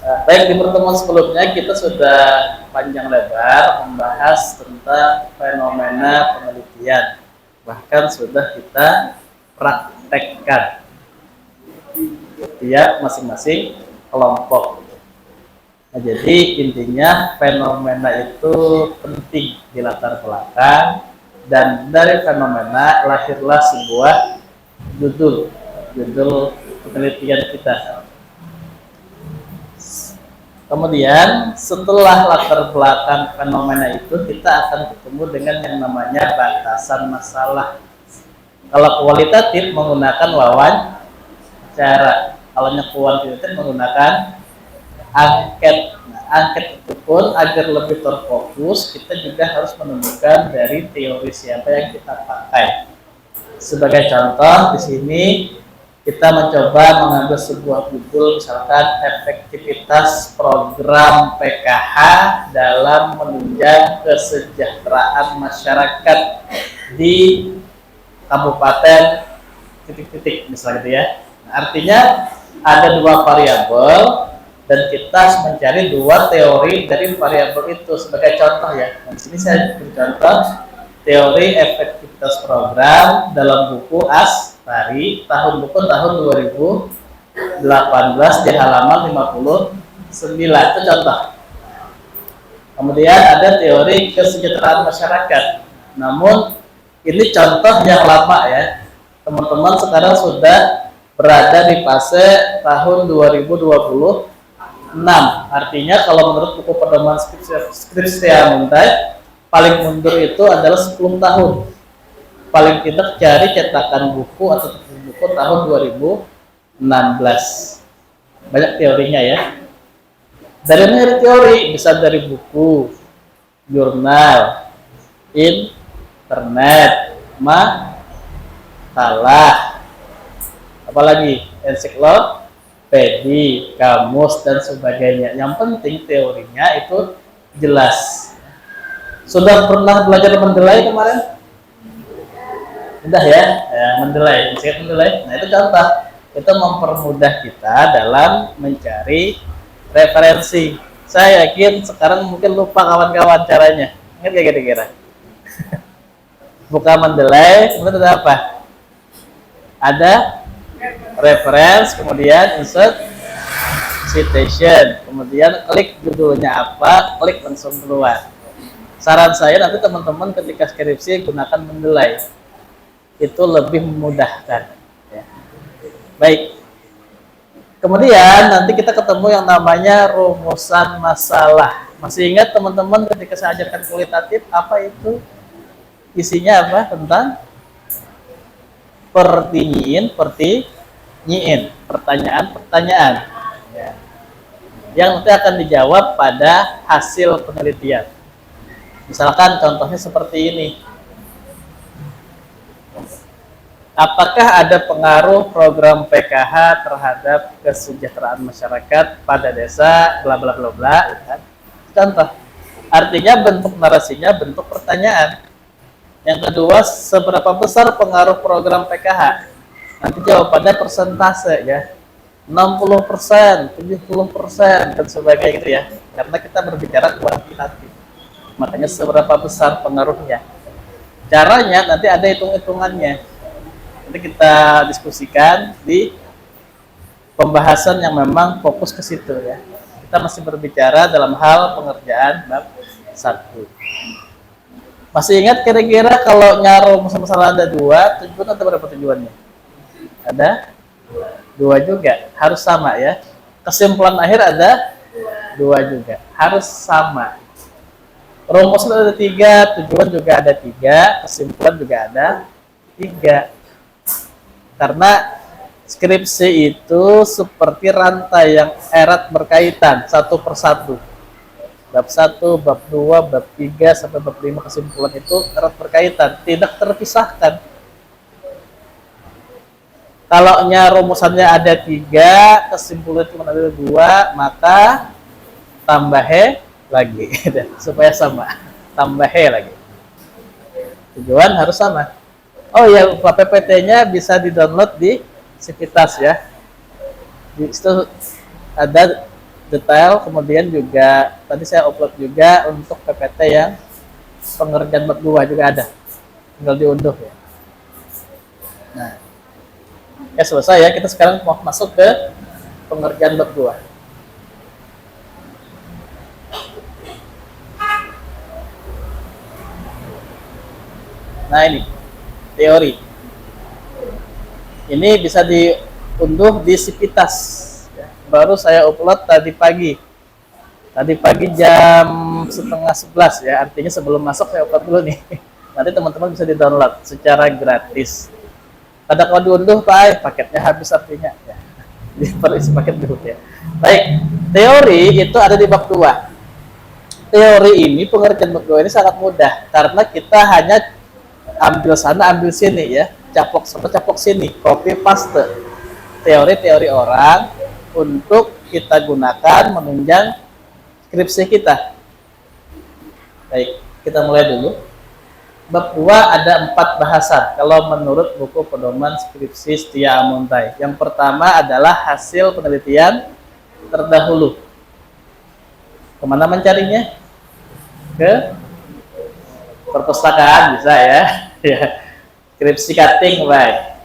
Baik, di pertemuan sebelumnya kita sudah panjang lebar membahas tentang fenomena penelitian. Bahkan sudah kita praktekkan tiap masing-masing kelompok. Nah, jadi intinya fenomena itu penting di latar belakang, dan dari fenomena lahirlah sebuah judul penelitian kita. Kemudian setelah latar belakang fenomena itu, kita akan ketemu dengan yang namanya batasan masalah. Kalau kualitatif menggunakan wawancara, kalau kuantitatif menggunakan angket. Nah, angket itu pun agar lebih terfokus, kita juga harus menemukan dari teori siapa yang kita pakai. Sebagai contoh di sini kita mencoba mengambil sebuah judul, misalkan efektivitas program PKH dalam menunjang kesejahteraan masyarakat di kabupaten titik-titik, misalnya gitu ya. Nah, artinya ada dua variabel dan kita harus mencari dua teori dari variabel itu. Sebagai contoh ya, di sini saya beri contoh teori efektivitas program dalam buku Astari tahun 2018 di halaman 59, itu contoh. Kemudian ada teori kesejahteraan masyarakat, namun ini contoh yang lama ya. Teman-teman sekarang sudah berada di fase tahun 2026. Artinya kalau menurut buku pedoman Skripsia Muntai, paling mundur itu adalah 10 tahun. Paling tidak cari cetakan buku atau buku tahun 2016. Banyak teorinya ya. Dari mana teori? Bisa dari buku, jurnal, internet, makalah, apalagi ensiklopedi, kamus, dan sebagainya. Yang penting teorinya itu jelas. Sudah pernah belajar mendelai kemarin? Udah ya, mendelai. Nah itu contoh. Itu mempermudah kita dalam mencari referensi. Saya yakin sekarang mungkin lupa kawan-kawan caranya. Ingat gak kira-kira? Buka mendelai, kemudian ada apa? Ada reference, kemudian insert citation, kemudian klik judulnya apa, klik langsung keluar. Saran saya nanti teman-teman ketika skripsi gunakan mendelai, itu lebih memudahkan ya. Baik, kemudian nanti kita ketemu yang namanya rumusan masalah. Masih ingat teman-teman ketika saya ajarkan kualitatif apa itu? Isinya apa? Tentang pertanyaan ya, yang nanti akan dijawab pada hasil penelitian. Misalkan contohnya seperti ini. Apakah ada pengaruh program PKH terhadap kesejahteraan masyarakat pada desa bla bla bla bla, kan? Contoh. Artinya bentuk narasinya bentuk pertanyaan. Yang kedua, seberapa besar pengaruh program PKH? Nanti jawabannya persentase ya. 60%, 70% dan sebagainya gitu ya. Karena kita berbicara kuantitatif. Makanya seberapa besar pengaruhnya. Caranya nanti ada hitung-hitungannya. Nanti kita diskusikan di pembahasan yang memang fokus ke situ ya. Kita masih berbicara dalam hal pengerjaan bab 1. Masih ingat kira-kira kalau nyaru masalah ada 2, tujuan atau berapa tujuannya? Ada 2 juga, harus sama ya. Kesimpulan akhir ada 2 juga, harus sama. Rumus ada 3, tujuan juga ada 3, kesimpulan juga ada 3. Karena skripsi itu seperti rantai yang erat berkaitan satu persatu. Bab 1, bab 2, bab 3 sampai bab 5 kesimpulan itu erat berkaitan, tidak terpisahkan. Kalau rumusannya ada 3, kesimpulan cuma ada 2, maka tambah lagi supaya sama, tambah lagi. Tujuan harus sama. Oh ya, PPT-nya bisa di-download di Sivitas ya. Di situ ada detail, kemudian juga tadi saya upload juga untuk PPT yang pengerjaan bab 2 juga ada, tinggal diunduh ya. Nah, ya selesai ya, kita sekarang mau masuk ke pengerjaan bab 2. Nah ini teori, ini bisa diunduh di Sivitas ya. Baru saya upload tadi pagi jam setengah 11 ya, artinya sebelum masuk saya upload dulu nih. Nanti teman-teman bisa di download secara gratis. Ada kalau diunduh Pak, paketnya habis artinya ya. Jadi perlu isi paket dulu ya. Baik, teori itu ada di bab 2. Teori ini, pengerjaan bab 2 ini sangat mudah karena kita hanya ambil sana ambil sini ya, caplok sana caplok sini, copy paste teori-teori orang untuk kita gunakan menunjang skripsi kita. Baik, kita mulai dulu. Bab 2 ada 4 bahasan kalau menurut buku pedoman skripsi Setia Amuntai. Yang pertama adalah hasil penelitian terdahulu. Kemana mencarinya? Ke perpustakaan bisa ya. Ya. Skripsi cutting, baik.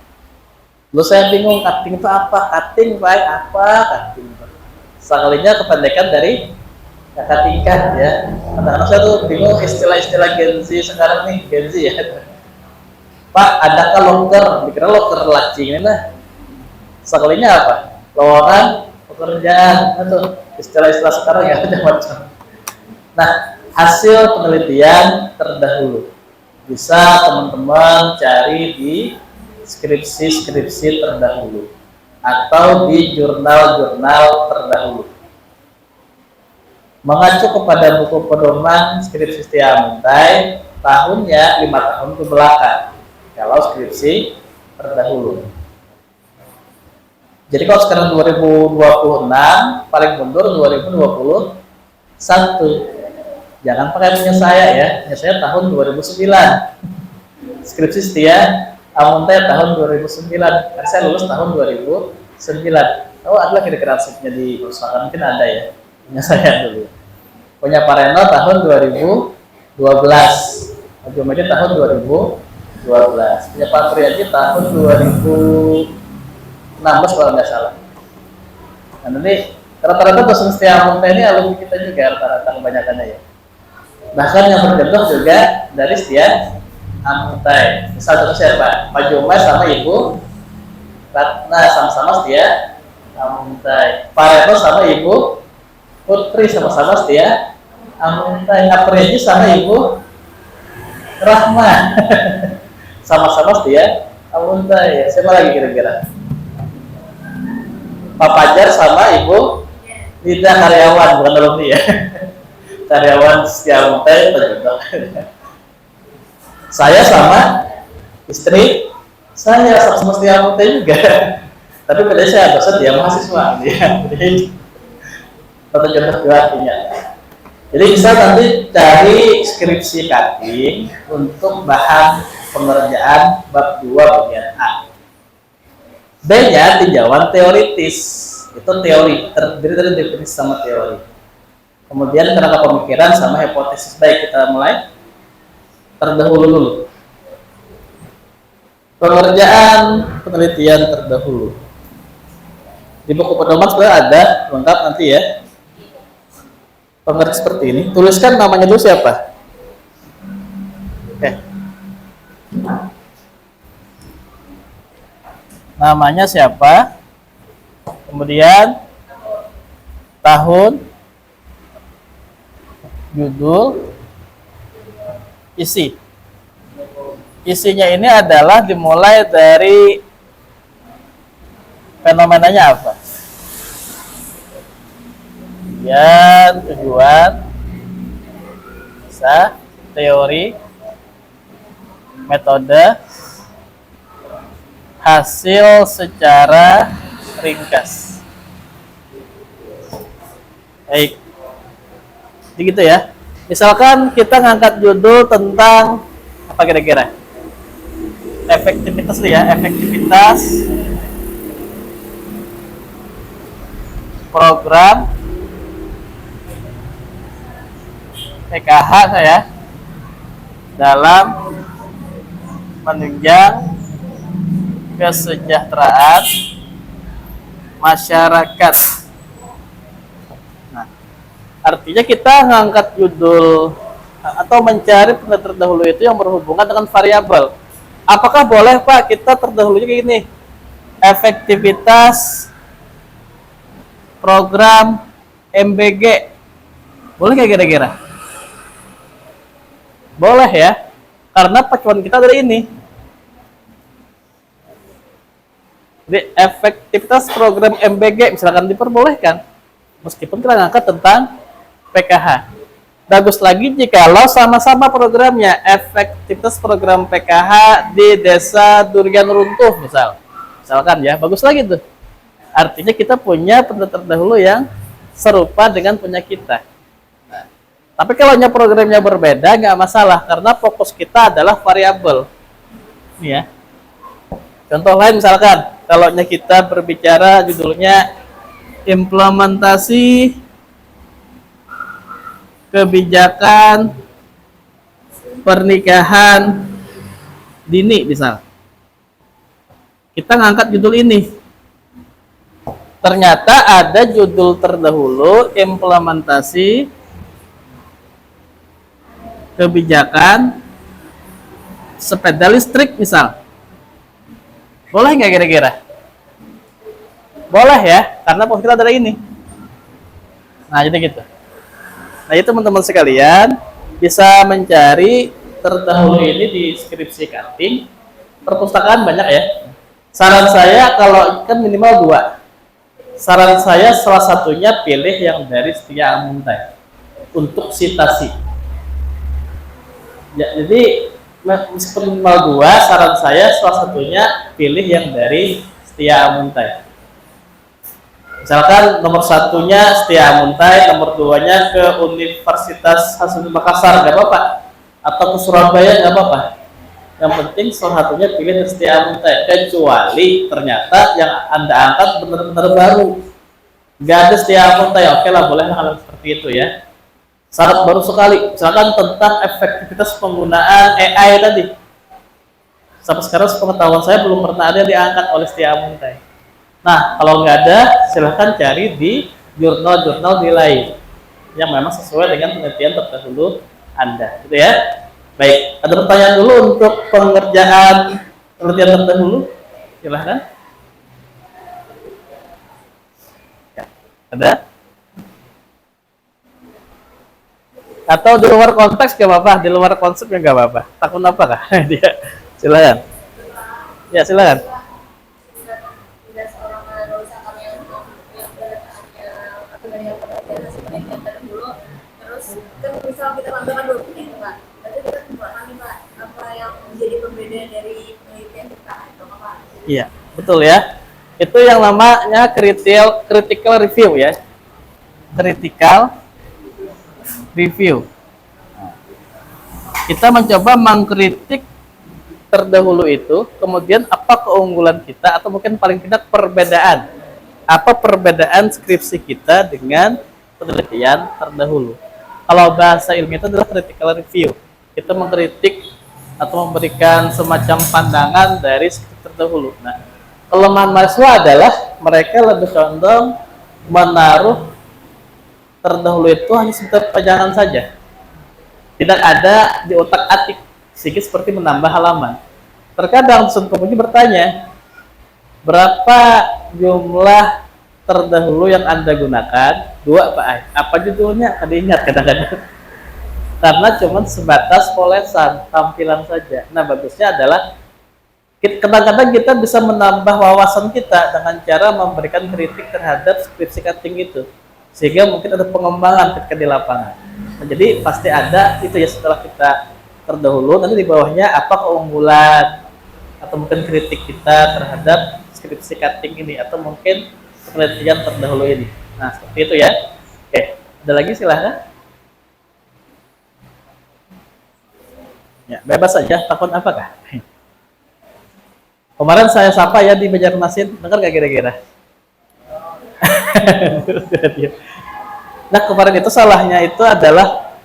Lu saya bingung cutting itu apa? Cutting baik apa? Cutting. Sekalinya kependekan dari kata tingkat ya. Anak-anak saya tuh bingung istilah-istilah Gen Z sekarang nih, Gen Z ya. Pak, adakah loker? Dikira loker laci ini nah. Sekalinya apa? Lowongan pekerjaan itu istilah-istilah sekarang ya macam-macam. Nah, hasil penelitian terdahulu bisa teman-teman cari di skripsi terdahulu atau di jurnal-jurnal terdahulu. Mengacu kepada buku pedoman skripsi Setia Amuntai, tahunnya 5 tahun ke belakang kalau skripsi terdahulu. Jadi kalau sekarang 2026, paling mundur 2021. Jangan pakai punya saya ya, punya saya tahun 2009. Skripsi Setia Amuntai tahun 2009, karena saya lulus tahun 2009. Oh, adalah kira-kira arsipnya di perusahaan mungkin ada ya. Punya saya dulu. Punya Pak Reno tahun 2012. Pak Jumaidi tahun 2012. Punya Pak Priyaji tahun 2016 kalau nggak salah. Nah, nanti rata-rata dosen Setia Amuntai ini alumni kita juga rata-rata kebanyakannya ya. Bahkan yang berjodoh juga dari Setia Amuntai. Misal contoh siapa? Pak Jumai sama Ibu Ratna sama-sama Setia Amuntai. Pak Reno sama Ibu Putri sama-sama Setia Amuntai. Apriyaji sama Ibu Rahma sama-sama Setia Amuntai. Siapa lagi kira-kira? Pak Fajar sama Ibu Lida karyawan, bukan alumni ya. Karyawan Setia Amuntai terjodoh. Saya sama istri saya sama Setia Amuntai juga. Tapi bedanya saya dosen, dia mahasiswa dia. Atau contoh dua artinya. Jadi bisa nanti cari skripsi cutting untuk bahan pengerjaan bab 2 bagian A. B-nya tinjauan teoritis. Itu teori, terdiri dari definisi sama teori. Kemudian kerangka pemikiran sama hipotesis. Baik, kita mulai terdahulu dulu. Pengerjaan penelitian terdahulu. Di buku pedoman sudah ada lengkap nanti ya. Pengertian seperti ini, tuliskan namanya dulu siapa? Oke. Namanya siapa? Kemudian tahun, judul, isi. Isinya ini adalah dimulai dari fenomenanya apa? Ya, tujuan, bisa, teori, metode, hasil secara ringkas. Baik, jadi gitu ya. Misalkan kita ngangkat judul tentang apa kira-kira? Efektivitas ya, efektivitas program PKH saya dalam menunjang kesejahteraan masyarakat. Nah, artinya kita ngangkat judul atau mencari penelitian terdahulu itu yang berhubungan dengan variabel. Apakah boleh Pak kita terdahulunya kayak gini? Efektivitas program MBG. Boleh nggak kira-kira? Boleh ya, karena pacuan kita dari ini. Jadi efektivitas program MBG misalkan diperbolehkan, meskipun kita ngangkat tentang PKH. Bagus lagi jikalau sama-sama programnya, efektivitas program PKH di Desa Durian Runtuh misalkan ya, bagus lagi tuh. Artinya kita punya penelitian terdahulu yang serupa dengan punya kita. Nah, tapi kalau programnya berbeda nggak masalah karena fokus kita adalah variabel. Ini ya. Contoh lain misalkan kalau kita berbicara judulnya implementasi kebijakan pernikahan dini misal. Kita ngangkat judul ini. Ternyata ada judul terdahulu implementasi kebijakan sepeda listrik misal. Boleh nggak kira-kira? Boleh ya, karena fokus kita ada ini. Nah, jadi gitu. Nah, itu teman-teman sekalian bisa mencari terdahulu ini di skripsi cutting. Perpustakaan banyak ya. Saran saya kalau kan minimal 2. Saran saya salah satunya pilih yang dari Setia Amuntai untuk citasi. Ya, jadi meskipun minimal 2, saran saya salah satunya pilih yang dari Setia Amuntai. Misalkan nomor 1-nya Setia Amuntai, nomor 2-nya ke Universitas Hasanuddin Makassar, nggak apa-apa, atau ke Surabaya nggak apa-apa. Yang penting salah satunya pilih Setia Amuntai, kecuali ternyata yang Anda angkat benar-benar baru, nggak ada Setia Amuntai, oke lah, boleh hal seperti itu ya. Syarat baru sekali, misalkan tentang efektivitas penggunaan AI tadi. Sampai sekarang sepengetahuan saya belum pernah ada yang diangkat oleh Setia Amuntai. Nah, kalau nggak ada, silahkan cari di jurnal-jurnal nilai yang memang sesuai dengan penelitian terdahulu Anda, gitu ya. Baik, ada pertanyaan dulu untuk pengerjaan penelitian terdahulu? Silahkan. Ya, ada? Atau di luar konteks nggak apa-apa, di luar konsep ya nggak apa-apa. Takut apa kah? Dia, silakan. Ya, silakan. Misal kita tambahkan 2 penelitian Pak, berarti kita tambahkan Pak apa yang menjadi pembeda dari penelitian kita atau apa? Iya, betul ya. Itu yang namanya critical review ya. Critical review. Kita mencoba mengkritik terdahulu itu, kemudian apa keunggulan kita atau mungkin paling tidak perbedaan. Apa perbedaan skripsi kita dengan penelitian terdahulu. Kalau bahasa ilmiah itu adalah critical review. Kita mengkritik atau memberikan semacam pandangan dari skripsi terdahulu. Nah, kelemahan mahasiswa adalah mereka lebih condong menaruh terdahulu itu hanya sekedar pajangan saja. Tidak ada di otak-atik, sehingga seperti menambah halaman. Terkadang dosen penguji bertanya, berapa jumlah terdahulu yang Anda gunakan? 2 Pak Ai. Apa judulnya? Ada ingat kadang-kadang. Karena cuma sebatas polesan, tampilan saja. Nah, bagusnya adalah kadang-kadang kita bisa menambah wawasan kita dengan cara memberikan kritik terhadap skripsi cutting itu. Sehingga mungkin ada pengembangan ketika di lapangan. Nah, jadi pasti ada itu ya setelah kita terdahulu, nanti di bawahnya apa keunggulan atau mungkin kritik kita terhadap skripsi cutting ini atau mungkin penelitian terdahulu ini. Nah, seperti itu ya. Oke, ada lagi silahkan. Ya, bebas saja. Takut apakah? Kemarin saya sapa ya di Banjarmasin, dengar nggak kira-kira? Nah, kemarin itu salahnya itu adalah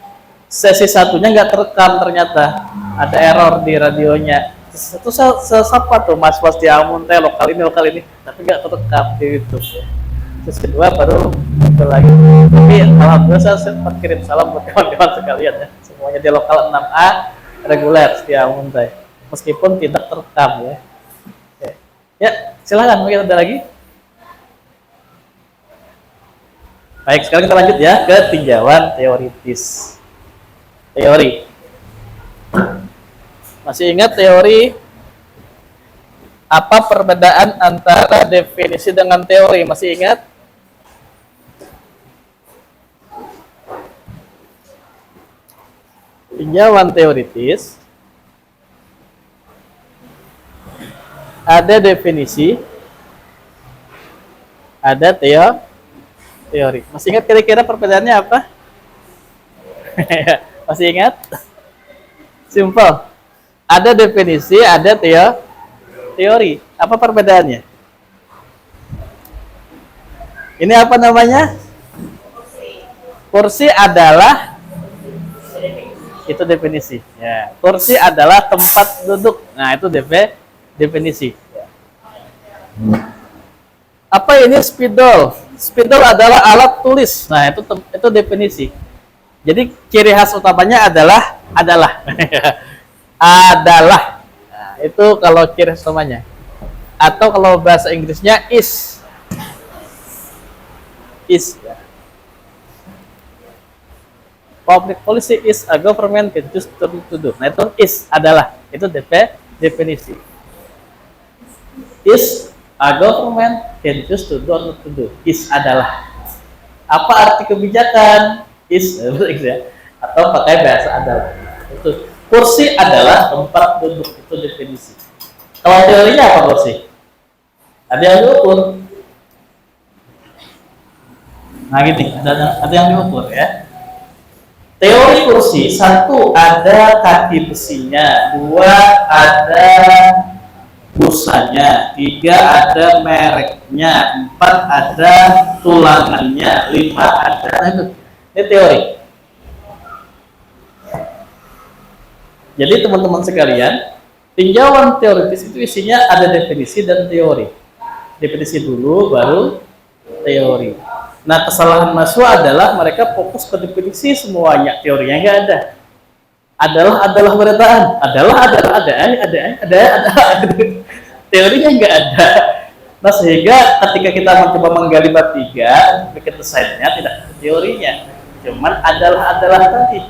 sesi satunya nggak terekam, ternyata ada error di radionya. Itu sapa tuh Mas Was di Amun teh lokal ini, tapi nggak terekam gitu. Terus kedua baru muncul lagi. Tapi alhamdulillah saya sempat kirim salam buat kawan-kawan sekalian ya, semuanya di lokal 6A reguler di Amun teh, meskipun tidak terekam ya. Oke. Ya silakan, mungkin ada lagi. Baik, sekarang kita lanjut ya ke tinjauan teoritis. Teori. Masih ingat teori? Apa perbedaan antara definisi dengan teori? Masih ingat? Tinjauan teoritis ada definisi, ada teori. Masih ingat kira-kira perbedaannya apa? Masih ingat? Simple. Ada definisi, ada teori. Apa perbedaannya? Ini apa namanya? Kursi adalah, itu definisi. Ya, kursi adalah tempat duduk. Nah, itu definisi. Apa ini spidol? Spidol adalah alat tulis. Nah, itu definisi. Jadi ciri khas utamanya adalah adalah. Nah, itu kalau ciri khas utamanya. Atau kalau bahasa Inggrisnya is. Public policy is a government can choose to do. Nah, itu is adalah. Itu definisi. Is a government can choose to do or not to do. Is adalah. Apa arti kebijakan? Is atau pakai bahasa adalah. Itu kursi adalah tempat duduk, itu definisi. Kalau teorinya apa kursi? Ada yang diukur. Nah gini, ada yang diukur ya. Teori kursi, satu ada kaki besinya, dua ada busanya, tiga ada mereknya, empat ada tulangannya, lima ada. Ini teori. Jadi teman-teman sekalian, tinjauan teoritis itu isinya ada definisi dan teori. Definisi dulu, baru teori. Nah, kesalahan mahasiswa adalah mereka fokus ke definisi semuanya, teorinya nggak ada. Adalah beritaan, ada. Teorinya nggak ada. Nah, sehingga ketika kita mencoba menggali bab 3, bikin desainnya tidak ada teorinya. Cuman adalah tadi.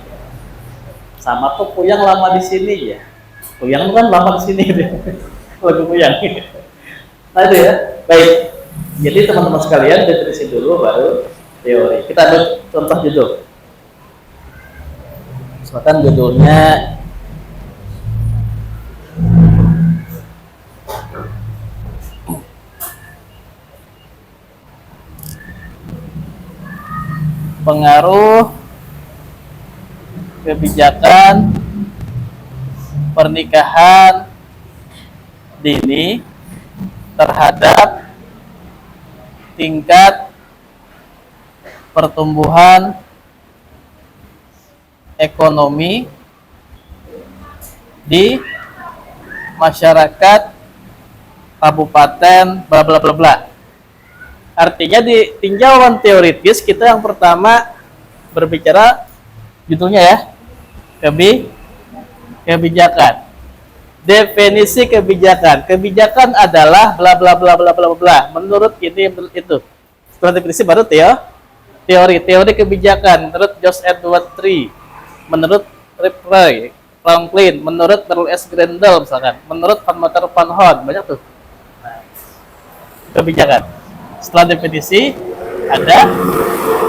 Sama tuh Puyang lama di sini ya. Puyang kan lama di sini deh. Lagu Puyang. Nah itu ya. Baik. Jadi teman-teman sekalian definisi dulu baru teori. Kita ambil contoh judul. Misalkan judulnya pengaruh kebijakan pernikahan dini terhadap tingkat pertumbuhan ekonomi di masyarakat kabupaten bla bla bla bla. Artinya di tinjauan teoritis kita yang pertama berbicara judulnya ya, kebijakan. Definisi kebijakan. Kebijakan adalah bla bla bla bla bla bla. Menurut ini, menurut itu. Setelah definisi baru teori. Teori kebijakan menurut George Edward Tree, menurut Ripley, Franklin, menurut Charles S. Grendel misalkan, menurut Van Mater Van Horn, banyak tuh. Nah, kebijakan. Setelah definisi ada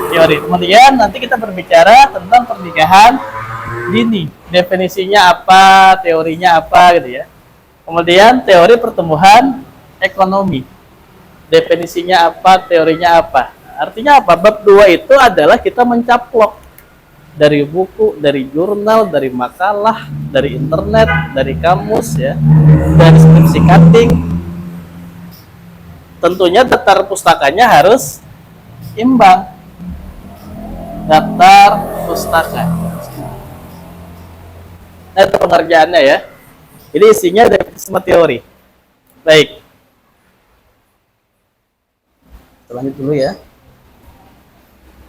teori. Kemudian nanti kita berbicara tentang pernikahan dini. Definisinya apa, teorinya apa gitu ya. Kemudian teori pertumbuhan ekonomi. Definisinya apa, teorinya apa. Artinya apa? Bab 2 itu adalah kita mencaplok dari buku, dari jurnal, dari makalah, dari internet, dari kamus ya, dari skripsi cutting. Tentunya daftar pustakanya harus imbang. Daftar pustaka. Nah, itu pengerjaannya ya. Jadi isinya definisi sama teori. Baik. Lanjut dulu ya.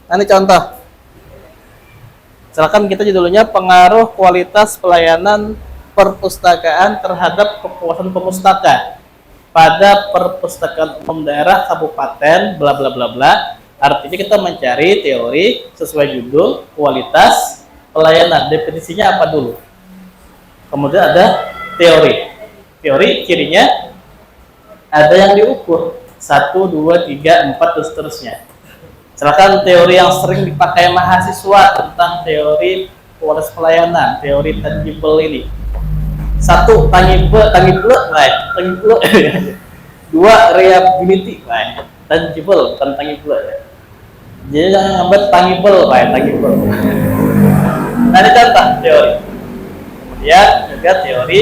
Nah, ini contoh. Misalkan kita judulnya pengaruh kualitas pelayanan perpustakaan terhadap kepuasan pemustaka pada perpustakaan umum daerah kabupaten bla bla bla bla. Artinya kita mencari teori sesuai judul, kualitas pelayanan. Definisinya apa dulu? Kemudian ada teori. Teori cirinya ada yang diukur 1, 2, 3, 4 dan seterusnya. Misalkan teori yang sering dipakai mahasiswa tentang teori kualitas pelayanan, teori tangible ini. 1, tangible, right? Tangible. 2, reliability, right? Tangible, bukan tangible ya. Jadi jangan ngambil tangible, right? Tangible. Nah, ini contoh teori. Kemudian juga teori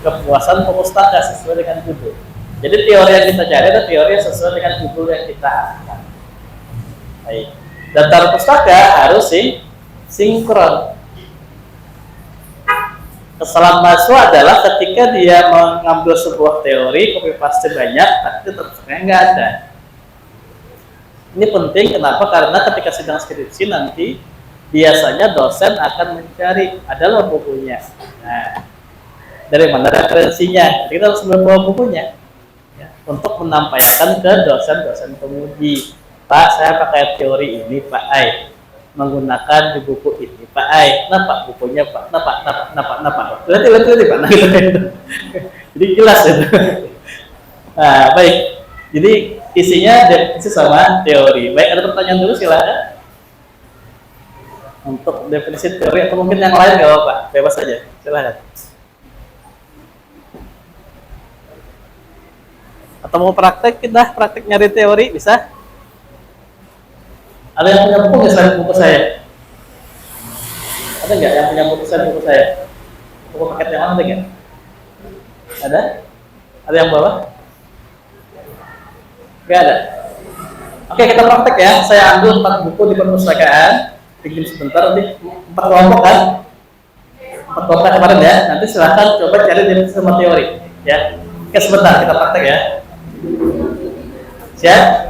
kepuasan pemustaka sesuai dengan judul. Jadi teori yang kita cari adalah teori yang sesuai dengan judul yang kita angkat. Baik. Daftar pustaka harus sinkron. Kesalahan mahasiswa adalah ketika dia mengambil sebuah teori, copy paste banyak, tapi tetapnya nggak ada. Ini penting, kenapa? Karena ketika sidang skripsi nanti biasanya dosen akan mencari adalah bukunya. Nah, dari mana referensinya? Kita harus membawa bukunya ya, untuk menampilkan ke dosen-dosen penguji. Pak, saya pakai teori ini, Pak Ai, menggunakan di buku ini, Pak Ai. Kenapa bukunya, Pak? Kenapa? Lihat, Pak. Nah, gitu. Jadi jelas itu. Nah, baik. Jadi isinya definisi sama teori. Baik, ada pertanyaan dulu silakan. Untuk definisi teori atau mungkin yang lain nggak apa-apa, bebas saja. Silakan. Atau mau praktek, kita praktek nyari teori bisa? Ada yang punya buku nggak selain buku saya? Ada nggak yang punya buku selain buku saya? Buku paket yang mana ada nggak? Ada? Ada yang bawa? Nggak ada. Oke, kita praktek ya. Saya ambil 4 buku di perpustakaan. Bikin sebentar, nanti 4 kelompok kan? 4 kelompok kemarin ya. Nanti silahkan coba cari definisi sama teori. Ya. Oke, sebentar kita praktek ya.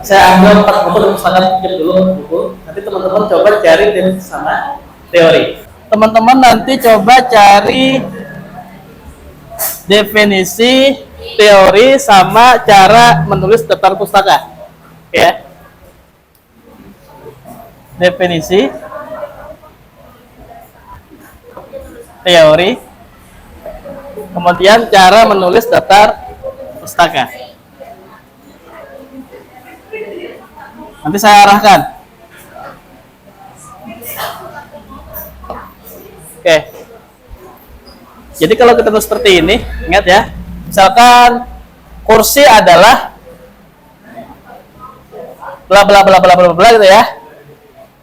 Saya ambil 4 buku dan perpustakaan, pinjam dulu buku. Nanti teman-teman coba cari definisi sama teori. Teman-teman nanti coba cari definisi teori sama cara menulis daftar pustaka. Ya. Definisi teori, kemudian cara menulis daftar pustaka. Nanti saya arahkan. Oke. Jadi kalau kita tulis seperti ini, ingat ya. Misalkan kursi adalah bla bla bla bla bla bla gitu ya.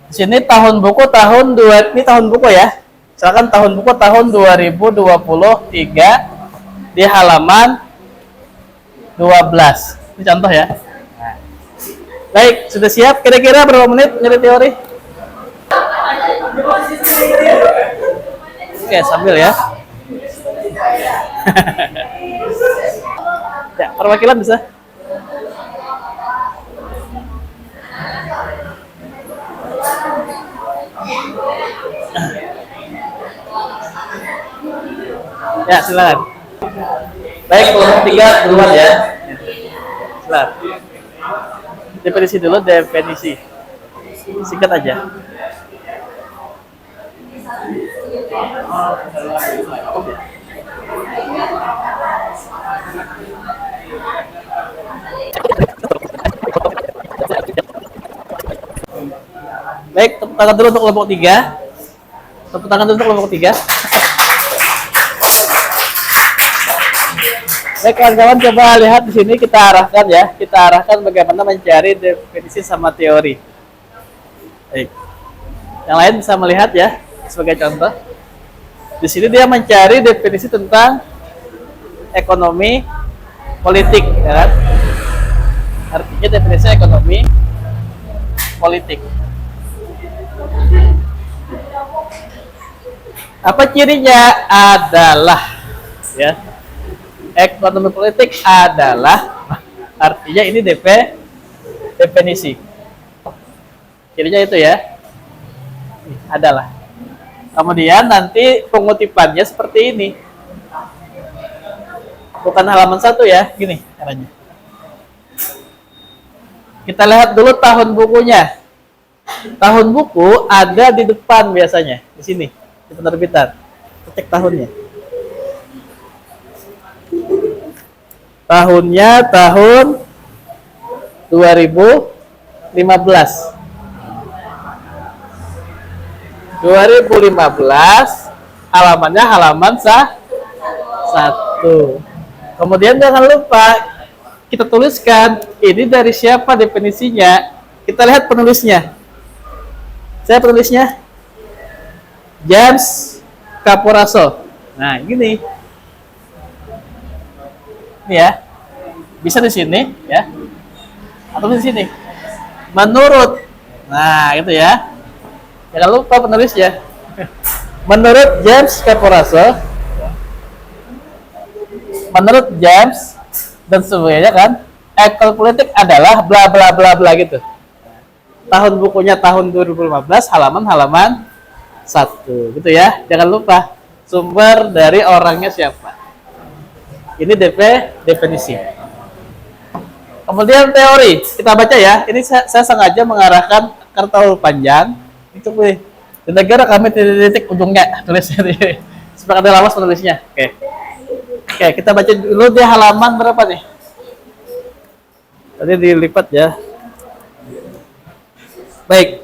Di sini tahun buku ini tahun buku ya. Misalkan tahun buku tahun 2023 di halaman 12. Ini contoh ya. Baik, sudah siap? Kira-kira berapa menit nyari teori? Oke, sambil ya. Ya, perwakilan bisa? Ya, silakan. Baik, kelompok 3 duluan ya. Silakan. Definisi dulu, definisi. Singkat aja. Baik, tepuk tangan dulu untuk kelompok 3. Tepuk tangan dulu untuk kelompok 3. Baik, kawan-kawan, coba lihat di sini, kita arahkan ya. Kita arahkan bagaimana mencari definisi sama teori. Baik. Yang lain bisa melihat ya, sebagai contoh. Di sini dia mencari definisi tentang ekonomi politik, ya kan? Artinya definisi ekonomi politik. Apa cirinya? Adalah, ya, ekonomi politik adalah, artinya ini definisi. Cirinya itu ya, adalah. Kemudian nanti pengutipannya seperti ini. Bukan halaman 1 ya, gini caranya. Kita lihat dulu tahun bukunya. Tahun buku ada di depan biasanya, di sini, di penerbitan. Cek tahunnya. Tahunnya tahun 2015. 2015, halamannya halaman 1. Kemudian jangan lupa kita tuliskan ini dari siapa definisinya. Kita lihat penulisnya. Saya penulisnya James Kaporaso. Nah, gini. Ini ya. Bisa di sini ya. Atau di sini. Menurut. Nah, gitu ya. Jangan lupa penulisnya. Menurut James Kaporaso. Menurut James dan semuanya kan, ekonomi politik adalah bla bla bla bla gitu. Tahun bukunya tahun 2015, halaman 1 gitu ya. Jangan lupa sumber dari orangnya siapa. Ini definisi. Kemudian teori, kita baca ya. Ini saya sengaja mengarahkan karena terlalu panjang. Itu di negara kami titik ujungnya tulisnya. Supaya ada lawas penulisnya. Oke, kita baca dulu di halaman berapa nih? Tadi dilipat ya. Baik,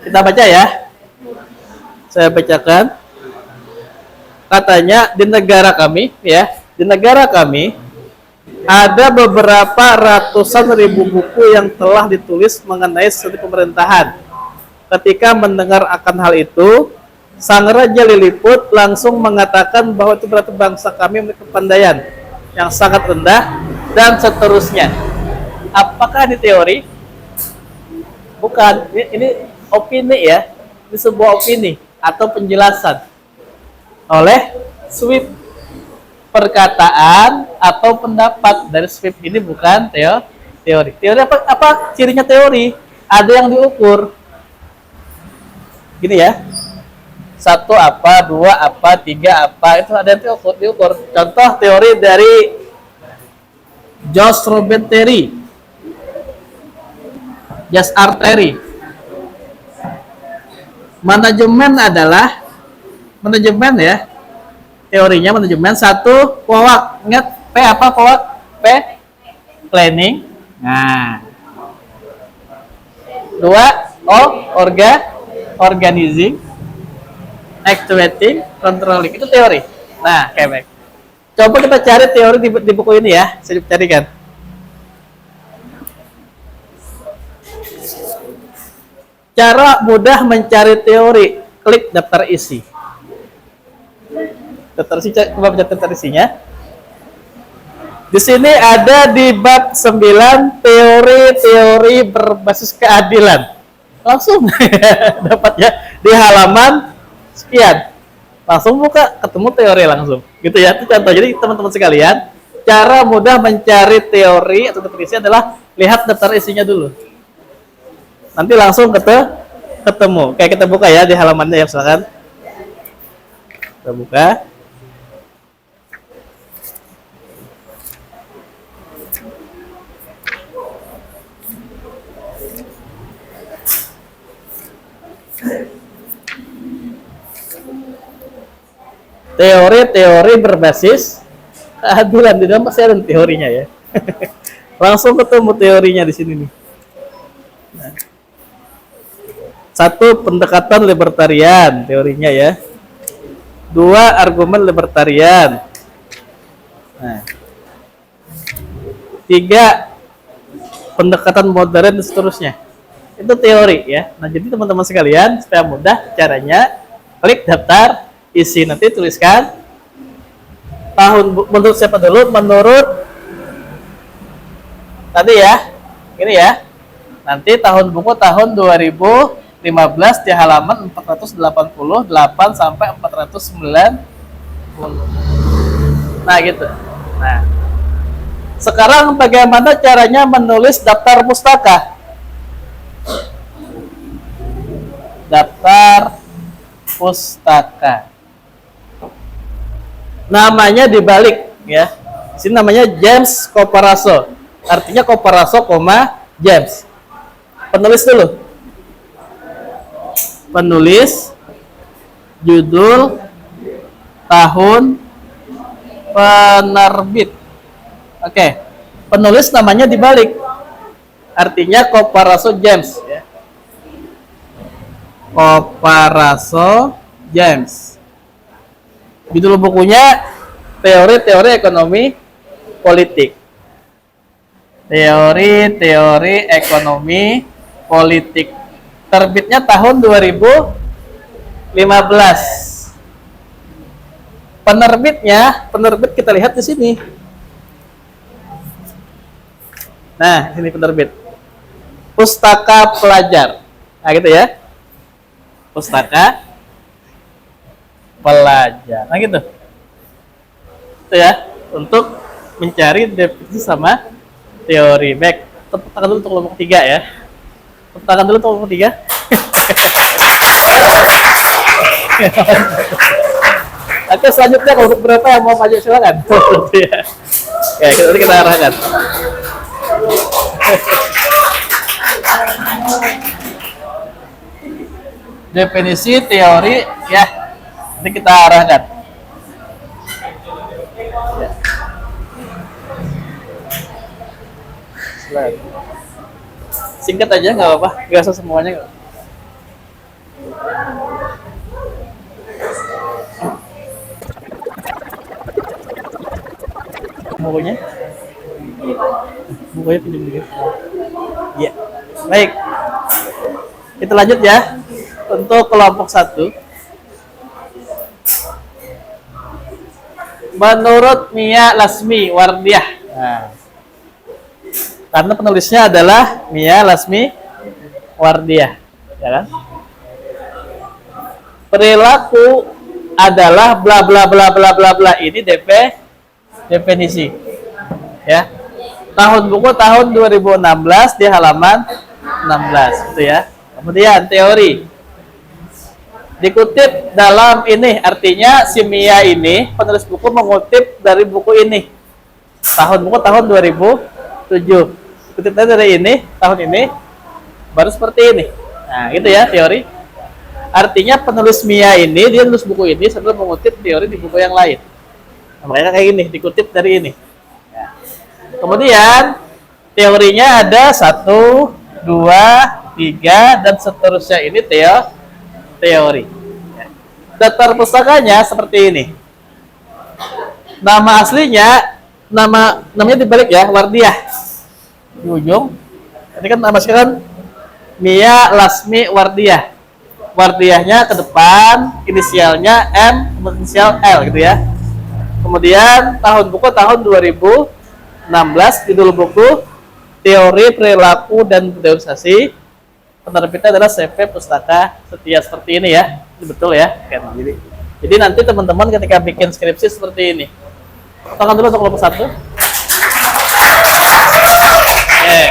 kita baca ya. Saya bacakan. Katanya di negara kami, ya, di negara kami ada beberapa ratusan ribu buku yang telah ditulis mengenai studi pemerintahan. Ketika mendengar akan hal itu, Sang Raja Lilliput langsung mengatakan bahwa itu berarti bangsa kami memiliki kepandaian yang sangat rendah dan seterusnya. Apakah ini teori? Bukan, ini opini ya. Ini sebuah opini atau penjelasan oleh Swift, perkataan atau pendapat dari Swift. Ini bukan teori. Teori apa cirinya teori? Ada yang diukur. Gini ya. 1 apa, 2 apa, 3 apa, itu ada yang diukur. Contoh teori dari Josh Robert Terry. Just artery. Manajemen adalah manajemen ya. Teorinya manajemen 1 POAK. Ingat P apa POAK? P planning. Nah. 2 O organizing, actuating, controlling. Itu teori. Nah, baik. Coba kita cari teori di buku ini ya. Saya carikan. Cara mudah mencari teori, klik daftar isi. Daftar isi, coba baca daftar isinya. Di sini ada di bab 9 teori-teori berbasis keadilan. Langsung dapat ya di halaman sekian. Langsung buka, ketemu teori langsung. Gitu ya, itu contoh. Jadi teman-teman sekalian, cara mudah mencari teori atau definisi adalah lihat daftar isinya dulu. Nanti langsung ketemu. Kayak kita buka ya di halamannya ya, silakan. Kita buka. Teori-teori berbasis keadilan, di dalam masih ada teorinya ya. Langsung ketemu teorinya di sini nih. Nah. 1 pendekatan libertarian teorinya ya. 2 argumen libertarian. Nah. 3 pendekatan modern dan seterusnya. Itu teori ya. Nah, jadi teman-teman sekalian, supaya mudah caranya, klik daftar isi, nanti tuliskan tahun menurut siapa dulu, menurut tadi ya, ini ya. Nanti tahun buku tahun 2015. di halaman 488 sampai 490. Nah, gitu. Nah, sekarang bagaimana caranya menulis daftar pustaka? Daftar pustaka. Namanya dibalik ya. Sini namanya James Koparaso. Artinya Koparaso, James. Penulis dulu. Penulis, judul, tahun, penerbit. Oke. Penulis namanya dibalik. Artinya Koparaso James ya. Koparaso James. Judul bukunya Teori-teori ekonomi politik. Teori-teori ekonomi politik. Terbitnya tahun 2015. Penerbit kita lihat di sini. Nah, ini penerbit. Pustaka Pelajar. Nah, gitu ya. Pustaka Pelajar. Nah, gitu. Itu ya, untuk mencari definisi sama teori. Baik, tepuk tangan dulu untuk kelompok 3 ya. Tepuk tangan dulu untuk kelompok 3. Oke, selanjutnya kelompok berapa yang mau maju silakan. Ya, nanti kita arahkan. Definisi teori ya, nanti kita arahkan. Singkat aja nggak apa-apa, nggak usah semuanya. Bukunya pinjam dulu. Ya, baik. Kita lanjut ya. Untuk kelompok 1. Menurut Mia Lasmi Wardiah. Nah, karena penulisnya adalah Mia Lasmi Wardiah, ya kan? Perilaku adalah bla bla bla bla bla bla. Ini definisi. Ya. Tahun buku tahun 2016 di halaman 16 gitu ya. Kemudian teori. Dikutip dalam ini, artinya si Mia ini penulis buku mengutip dari buku ini. Tahun buku tahun 2007. Kutip dari ini, tahun ini, baru seperti ini. Nah, gitu ya teori. Artinya penulis Mia ini, dia nulis buku ini sambil mengutip teori di buku yang lain. Nah, makanya kayak gini, dikutip dari ini. Ya. Kemudian, teorinya ada 1, 2, 3, dan seterusnya. Ini teori. Ya. Daftar pustakanya seperti ini. Nama aslinya, namanya dibalik ya, Wardiah. Di ujung. Ini kan nama sekarang Mia Lasmi Wardiah. Wardiahnya ke depan, inisialnya M, inisial L gitu ya. Kemudian tahun buku tahun 2016, judul buku Teori Perilaku dan Priorisasi. Penerbitnya adalah CV Pustaka Setia, seperti ini ya. Ini betul ya. Jadi nanti teman-teman ketika bikin skripsi seperti ini. Tangan dulu untuk kelompok 1. Oke.